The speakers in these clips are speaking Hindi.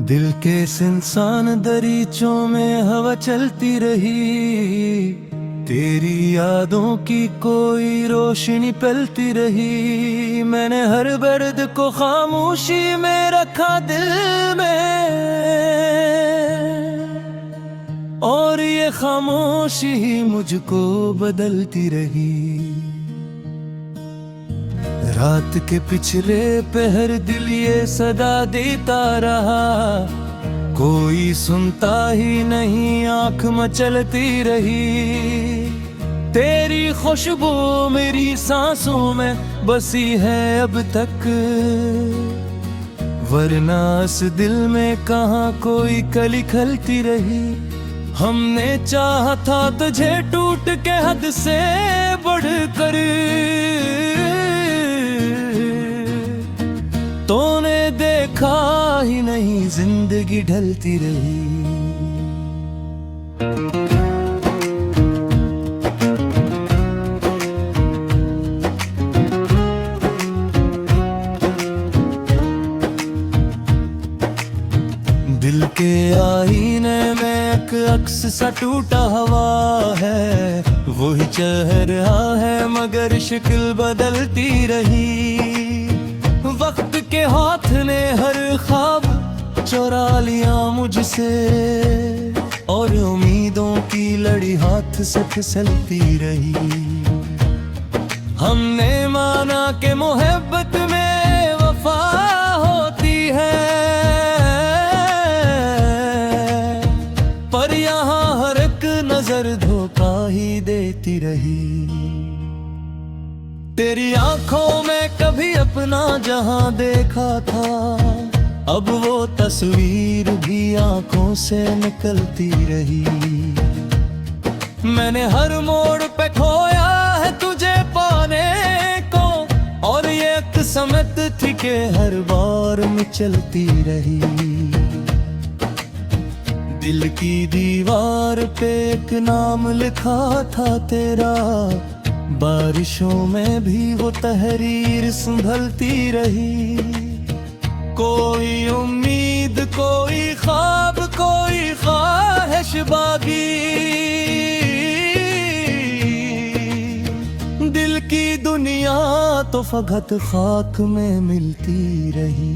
दिल के इंसान दरीचों में हवा चलती रही, तेरी यादों की कोई रोशनी पलती रही। मैंने हर दर्द को खामोशी में रखा दिल में, और ये खामोशी ही मुझको बदलती रही। रात के पिछले पहर दिल ये सदा देता रहा, कोई सुनता ही नहीं, आंख मचलती रही। तेरी खुशबू मेरी सांसों में बसी है अब तक, वरना इस दिल में कहाँ कोई कली खलती रही। हमने चाहा था तुझे टूट के हद से बढ़कर, तूने देखा ही नहीं जिंदगी ढलती रही। दिल के आईने में एक अक्स सा टूटा हुआ है, वही चेहरा रहा है मगर शक्ल बदलती रही। वक्त के हाथ ने हर ख्वाब चुरा लिया मुझसे, और उम्मीदों की लड़ी हाथ से फिसलती रही। हमने माना कि मोहब्बत में वफा होती है, पर यहाँ हर एक नजर धोखा ही देती रही। तेरी आंखों में कभी अपना जहां देखा था, अब वो तस्वीर भी आंखों से निकलती रही। मैंने हर मोड़ पे खोया है तुझे पाने को, और ये किस्मत थी कि हर बार में चलती रही। दिल की दीवार पे एक नाम लिखा था तेरा, बारिशों में भी वो तहरीर संभलती रही। कोई उम्मीद, कोई ख्वाब, कोई ख्वाहिश बागी, दिल की दुनिया तो फकत खाक में मिलती रही।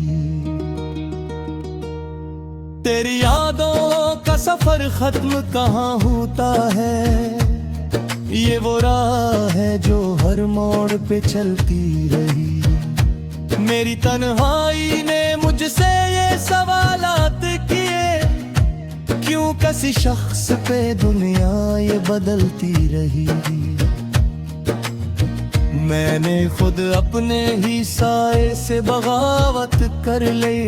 तेरी यादों का सफर खत्म कहाँ होता है, ये वो राह है जो हर मोड़ पे चलती रही। मेरी तन्हाई ने मुझसे ये सवालात किए, क्यों किसी शख्स पे दुनिया ये बदलती रही। मैंने खुद अपने ही साए से बगावत कर ले,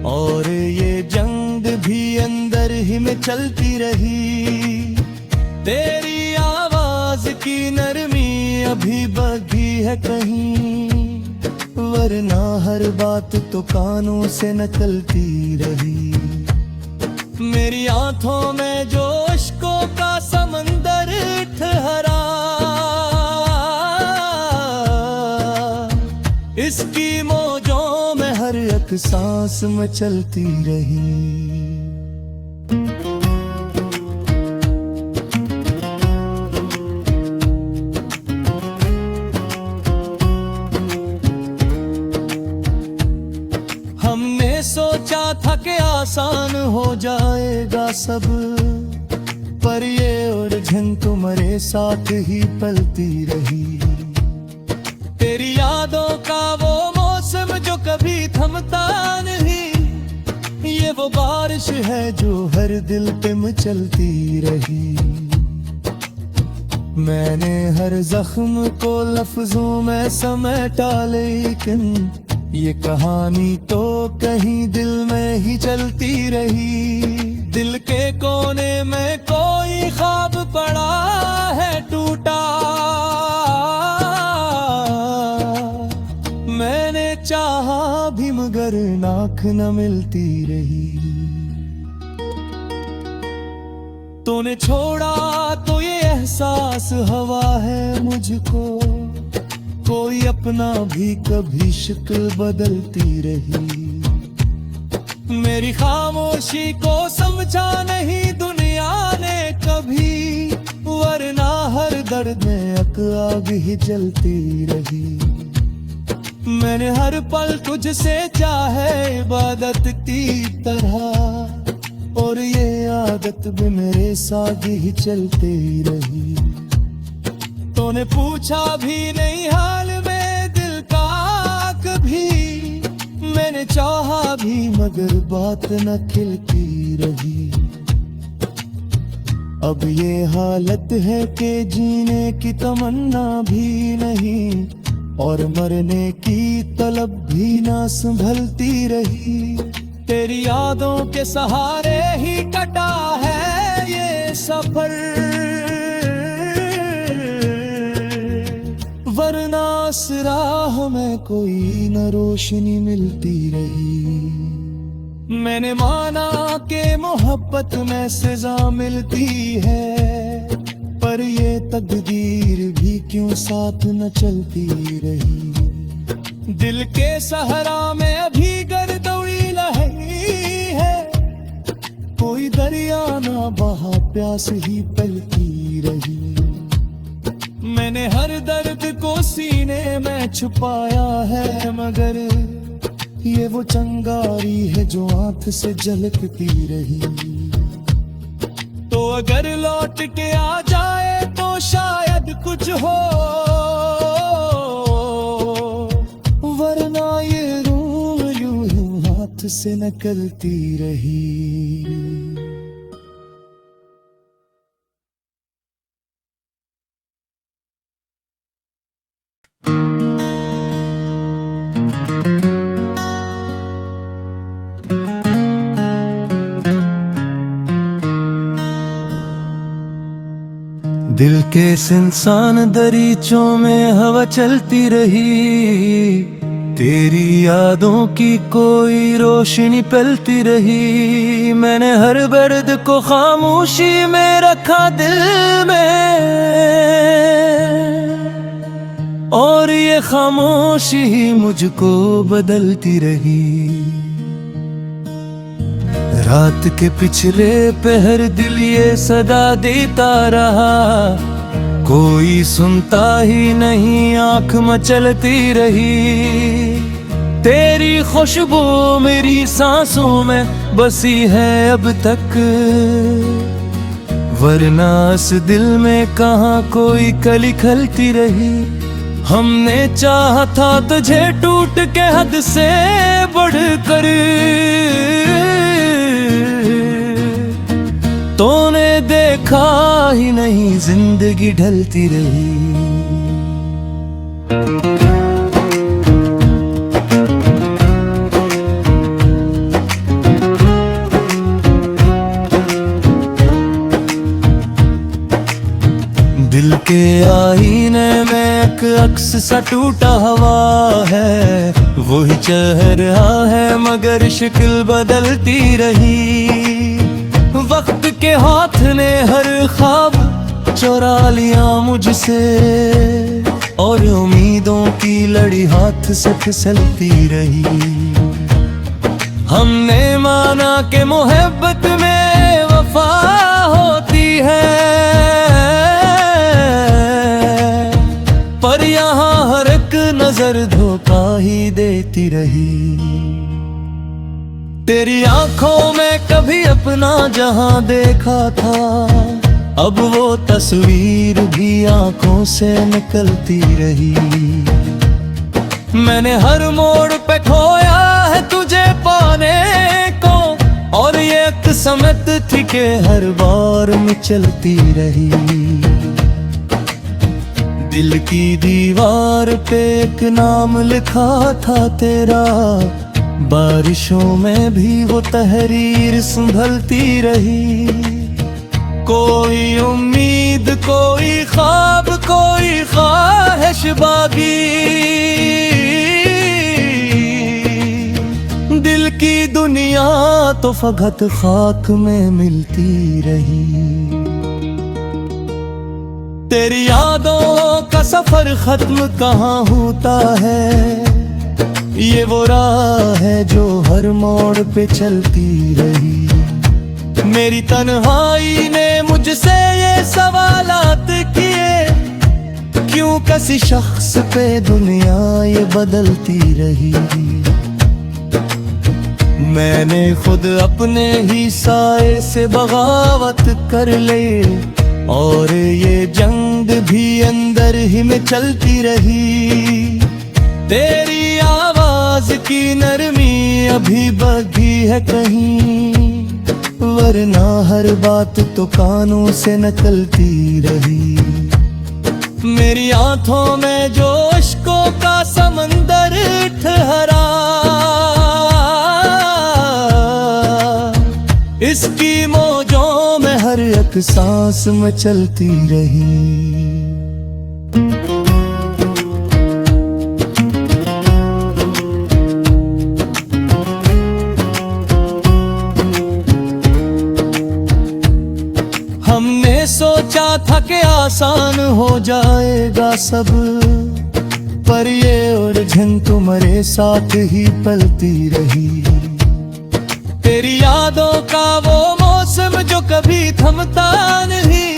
और ये जंग भी अंदर ही में चलती रही। तेरी आवाज की नरमी अभी बगी है कहीं, वरना हर बात तो कानों से निकलती रही। मेरी आंखों में जो इश्कों का समंदर ठहरा, इसकी मौजों में हर एक सांस में चलती रही। हमने सोचा था कि आसान हो जाएगा सब, पर ये उलझन तुम्हारे साथ ही पलती रही। तेरी यादों का वो मौसम जो कभी थमता नहीं, ये वो बारिश है जो हर दिल पे मचलती रही। मैंने हर जख्म को लफ्जों में समेटा, लेकिन ये कहानी तो कहीं दिल में ही चलती रही। दिल के कोने में कोई ख्वाब पड़ा है टूटा, मैंने चाहा भी मगर नाक न मिलती रही। तूने छोड़ा तो ये एहसास हवा है मुझको, कोई अपना भी कभी शक्ल बदलती रही। मेरी खामोशी को समझा नहीं दुनिया ने कभी, वरना हर दर्द में आग ही जलती रही। मैंने हर पल तुझसे चाहे इबादत की तरह, और ये आदत भी मेरे साथ ही चलती रही। तूने पूछा भी नहीं हाल में दिल का कभी, मैंने चाहा भी मगर बात न खिलती रही। अब ये हालत है कि जीने की तमन्ना भी नहीं, और मरने की तलब भी ना संभलती रही। तेरी यादों के सहारे ही कटा है ये सफर, वरना इस राह में कोई न रोशनी मिलती रही। मैंने माना कि मोहब्बत में सजा मिलती है, पर ये तकदीर भी क्यों साथ न चलती रही। दिल के सहरा में अभी गर्दौड़ी लहरी है, कोई दरिया ना बहा प्यास ही पलती रही। मैंने हर दर्द को सीने में छुपाया है, मगर ये वो चंगारी है जो आंख से झलकती रही। तो अगर लौट के आ जाए तो शायद कुछ हो, वरना ये रूह यूं हाथ से निकलती रही। दिल के सुनसान दरीचों में हवा चलती रही, तेरी यादों की कोई रोशनी पलती रही। मैंने हर दर्द को खामोशी में रखा दिल में, और ये खामोशी ही मुझको बदलती रही। रात के पिछले पहर दिल ये सदा देता रहा, कोई सुनता ही नहीं आंख मचलती रही। तेरी खुशबू मेरी सांसों में बसी है अब तक, वरना इस दिल में कहाँ कोई कली खलती रही। हमने चाहा था तुझे टूट के हद से बढ़कर, तूने देखा ही नहीं जिंदगी ढलती रही। दिल के आईने में एक अक्स सा टूटा हुआ है, वही चेहरा रहा है मगर शक्ल बदलती रही। वक्त के हाथ ने हर ख्वाब चुरा लिया मुझसे, और उम्मीदों की लड़ी हाथ से फिसलती रही। हमने माना कि मोहब्बत में वफा होती है, पर यहाँ हर एक नजर धोखा ही देती रही। तेरी आंखों में कभी अपना जहां देखा था, अब वो तस्वीर भी आंखों से निकलती रही। मैंने हर मोड़ पे खोया है तुझे पाने को, और ये किस्मत थी कि हर बार में चलती रही। दिल की दीवार पे एक नाम लिखा था तेरा, बारिशों में भी वो तहरीर संभलती रही। कोई उम्मीद, कोई ख्वाब, कोई ख्वाहिश बागी, दिल की दुनिया तो फकत खाक में मिलती रही। तेरी यादों का सफर खत्म कहाँ होता है, ये वो राह है जो हर मोड़ पे चलती रही। मेरी तन्हाई ने मुझसे ये सवालात किए, क्यों किसी शख्स पे दुनिया ये बदलती रही। मैंने खुद अपने ही साए से बगावत कर ले, और ये जंग भी अंदर ही में चलती रही। तेरी आवाज की नरमी अभी बाकी है कहीं, वरना हर बात तो कानों से निकलती रही। मेरी आंखों में जो इश्कों का समंदर ठहरा, इसकी मौजों में हर एक सांस में चलती रही। हमने सोचा था कि आसान हो जाएगा सब, पर ये उलझन तुम्हारे साथ ही पलती रही। तेरी यादों का वो मौसम जो कभी थमता नहीं,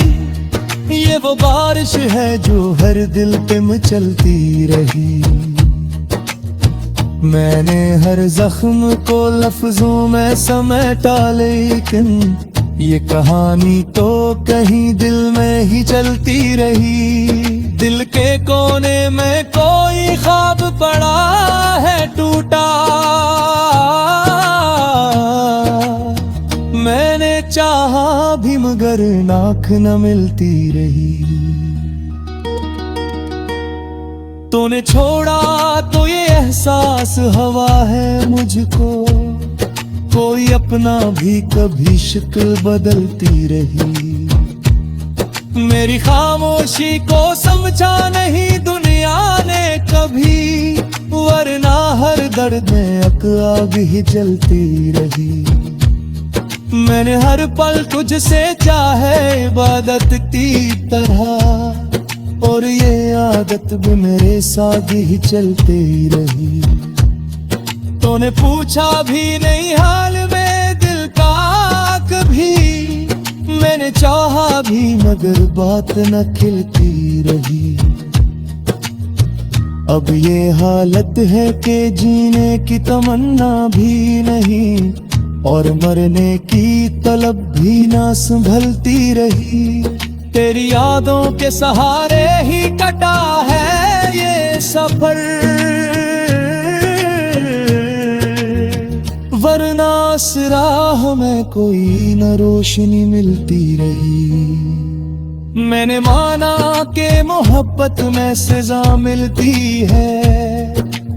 ये वो बारिश है जो हर दिल पे मचलती रही। मैंने हर जख्म को लफ्जों में समेटा, लेकिन ये कहानी तो कहीं दिल में ही चलती रही। दिल के कोने में कोई ख्वाब पड़ा है टूटा, मैंने चाहा भी मगर नाख न मिलती रही। तूने छोड़ा तो ये एहसास हवा है मुझको, कोई अपना भी कभी शक्ल बदलती रही। मेरी खामोशी को समझा नहीं दुनिया ने कभी, वरना हर दर्द में आग ही जलती रही। मैंने हर पल तुझसे चाहे इबादत की तरह, और ये आदत भी मेरे साथ ही चलती रही। तूने पूछा भी नहीं हाल में दिल का कभी, मैंने चाहा भी मगर बात न खिलती रही। अब ये हालत है कि जीने की तमन्ना भी नहीं, और मरने की तलब भी ना संभलती रही। तेरी यादों के सहारे ही कटा है ये सफर, वरना इस राह में कोई न रोशनी मिलती रही। मैंने माना कि मोहब्बत में सजा मिलती है,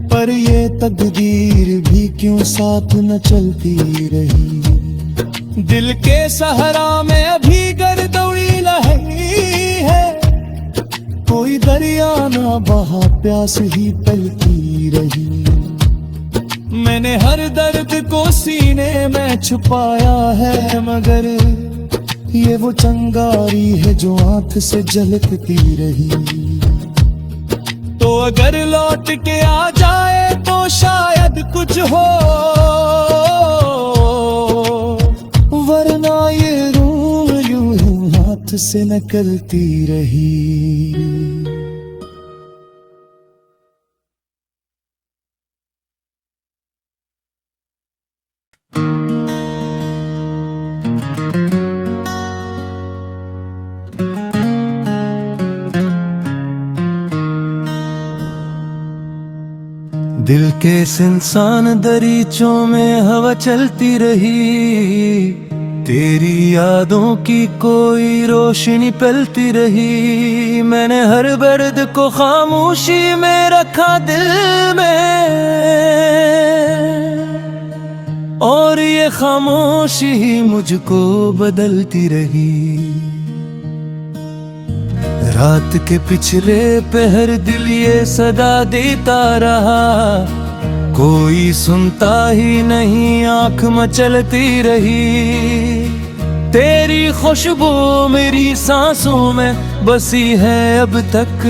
पर ये तकदीर भी क्यों साथ न चलती रही। दिल के सहरा में अभी गर्दौड़ी लहरी है, कोई दरिया ना बहा प्यास ही पलती रही। मैंने हर दर्द को सीने में छुपाया है, मगर ये वो चंगारी है जो आंख से झलकती रही। तो अगर लौट के आ जाए तो शायद कुछ हो, वरना ये रूह यूं ही हाथ से निकलती रही। दिल के सुनसान दरीचों में हवा चलती रही, तेरी यादों की कोई रोशनी पलती रही। मैंने हर दर्द को खामोशी में रखा दिल में, और ये खामोशी ही मुझको बदलती रही। रात के पिछले पहर दिल ये सदा देता रहा, कोई सुनता ही नहीं आंख मचलती रही। तेरी खुशबू मेरी सांसों में बसी है अब तक,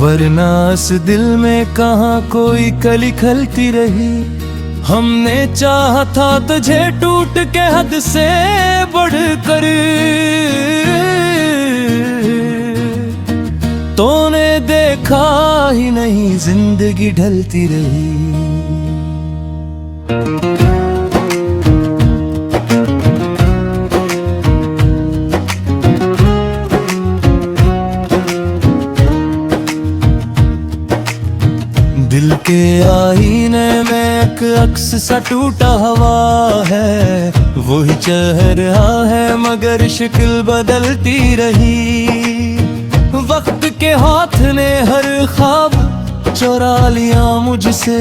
वरना इस दिल में कहाँ कोई कली खलती रही। हमने चाहा था तुझे टूट के हद से बढ़कर, तूने देखा ही नहीं जिंदगी ढलती रही। दिल के आईने में एक अक्स सा टूटा हुआ है, वही चल रहा है मगर शक्ल बदलती रही। वक्त के हाथ ने हर ख्वाब चुरा लिया मुझसे,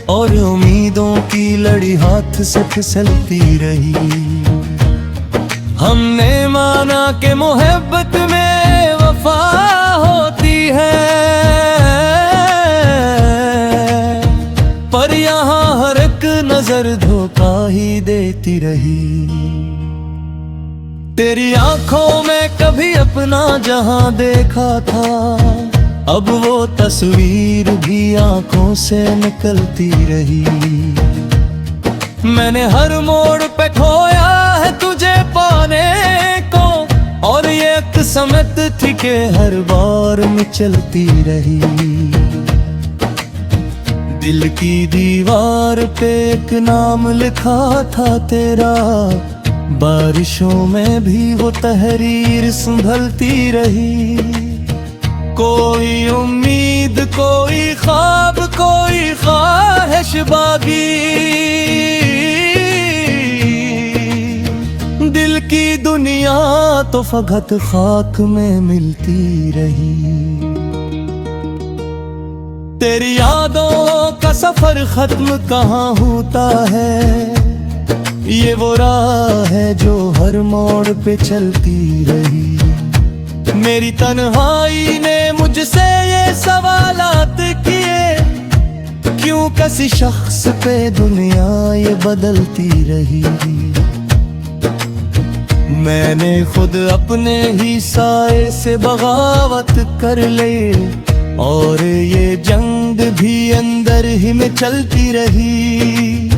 और उम्मीदों की लड़ी हाथ से फिसलती रही। हमने माना कि मोहब्बत में वफा होती है, पर यहाँ हर एक नजर धोखा ही देती रही। तेरी आंखों में कभी अपना जहां देखा था, अब वो तस्वीर भी आंखों से निकलती रही। मैंने हर मोड़ पे खोया है तुझे पाने को, और ये किस्मत थी कि हर बार में चलती रही। दिल की दीवार पे एक नाम लिखा था तेरा, बारिशों में भी वो तहरीर संभलती रही। कोई उम्मीद, कोई ख्वाब, कोई ख्वाहिश बाकी, दिल की दुनिया तो फकत खाक में मिलती रही। तेरी यादों का सफर खत्म कहाँ होता है, ये वो राह है जो हर मोड़ पे चलती रही। मेरी तन्हाई ने मुझसे ये सवालात किए, क्यों किसी शख्स पे दुनिया ये बदलती रही। मैंने खुद अपने ही साए से बगावत कर ले, और ये जंग भी अंदर ही में चलती रही।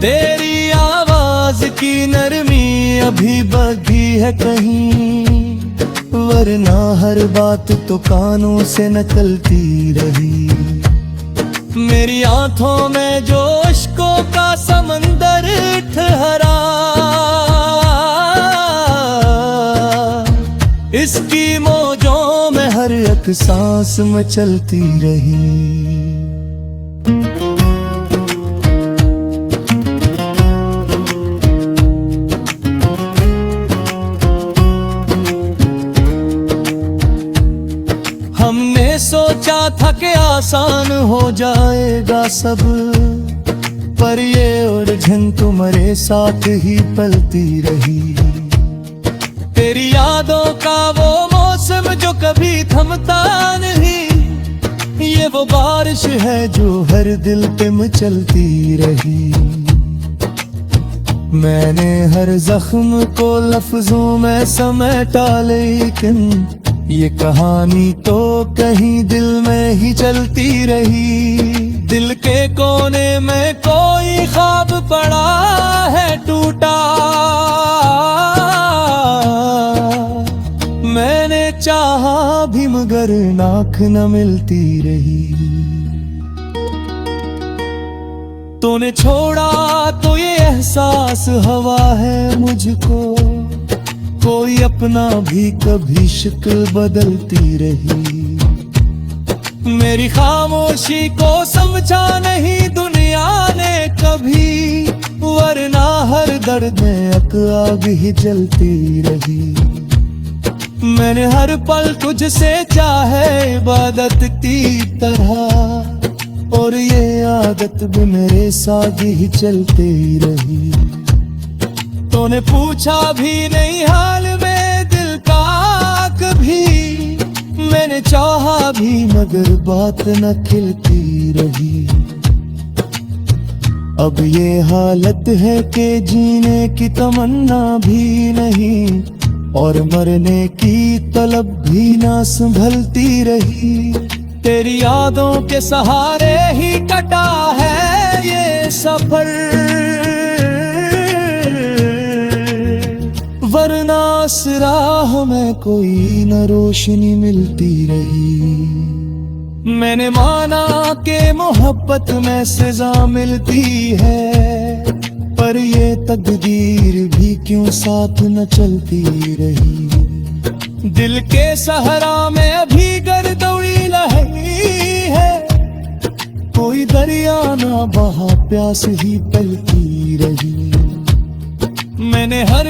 तेरी आवाज की नरमी अभी बाकी है कहीं, वरना हर बात तो कानों से निकलती रही। मेरी आंखों में जो इश्कों का समंदर ठहरा, इसकी मौजों में हर एक सांस में चलती रही। हमने सोचा था कि आसान हो जाएगा सब, पर ये उलझन तुम्हारे साथ ही पलती रही। तेरी यादों का वो मौसम जो कभी थमता नहीं, ये वो बारिश है जो हर दिल पे मचलती रही। मैंने हर जख्म को लफ्जों में समेटा, लेकिन ये कहानी तो कहीं दिल में ही चलती रही। दिल के कोने में कोई ख्वाब पड़ा है टूटा, मैंने चाहा भी मगर नाक न मिलती रही। तूने छोड़ा तो ये एहसास हवा है मुझको, कोई अपना भी कभी शक्ल बदलती रही। मेरी खामोशी को समझा नहीं दुनिया ने कभी, वरना हर दर्द में आग ही जलती रही। मैंने हर पल तुझसे चाहे इबादत की तरह, और ये आदत भी मेरे साथ ही चलती रही। तूने पूछा भी नहीं हाल में दिल का कभी, मैंने चाहा भी मगर बात न खिलती रही। अब ये हालत है कि जीने की तमन्ना भी नहीं और मरने की तलब भी ना संभलती रही। तेरी यादों के सहारे ही कटा है ये सफर, वरना इस राह में कोई न रोशनी मिलती रही। मैंने माना कि मोहब्बत में सजा मिलती है, पर ये तकदीर भी क्यों साथ न चलती रही। दिल के सहरा में अभी गर्दौड़ी लहरी है, कोई दरिया ना बहा प्यास ही पलती रही। मैंने हर